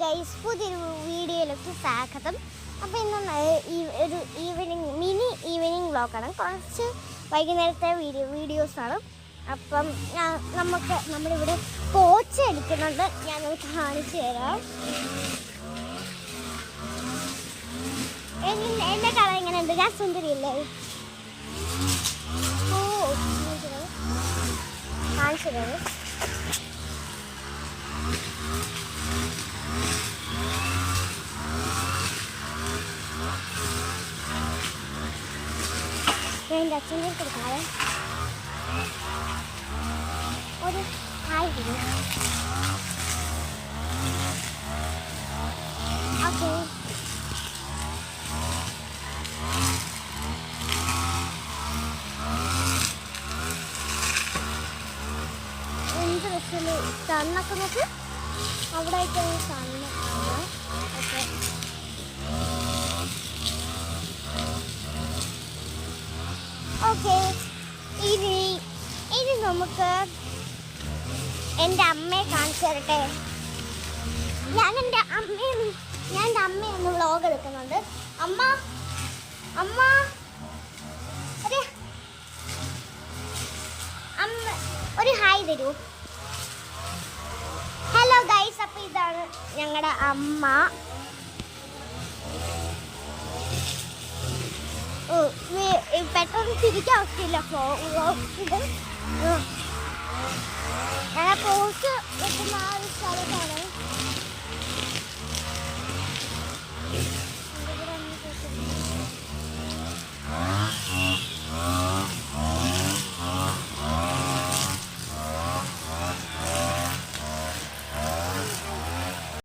Guys, പുതിയൊരു വീഡിയോയിലേക്ക് സ്വാഗതം. അപ്പോൾ ഇന്ന് ഒരു മിനി ഈവനിങ് വ്ളോഗാണ്. കുറച്ച് വൈകുന്നേരത്തെ വീഡിയോസാണ്. അപ്പം നമ്മളിവിടെ പോച്ച എടുക്കുന്നുണ്ട്. ഞാനത് കാണിച്ചു തരാം. എൻ്റെ കള എങ്ങനെയുണ്ട്? ഞാൻ സുന്ദരിയല്ലേ? ഓ, കാണിച്ചു തരാം. എൻ്റെ അച്ഛനെ കൊടുക്കാതെ ഒരു ഹായ് വരും. ഓക്കെ, എന്ത് രസം സണ്ണൊക്കെ നോക്ക്. അവിടെയൊക്കെ സണ്ണ്. Okay, okay. ഇനി നമുക്ക് എൻ്റെ അമ്മയെ കാണിച്ചു തരട്ടെ. ഞാൻ എൻ്റെ അമ്മയൊന്ന് വ്ളോഗ് എടുക്കുന്നുണ്ട്. അമ്മ ഒരു ഹായ് തരൂ. ഹലോ ഗൈസ്, അപ്പോൾ ഇതാണ് ഞങ്ങളുടെ അമ്മ. പെട്ടെന്ന് തിരിക്കാൻ അവസ്ഥയില്ല. ഞങ്ങൾ പോസ്റ്റ് വെക്കുന്ന ആ ഒരു സ്ഥലത്താണ്.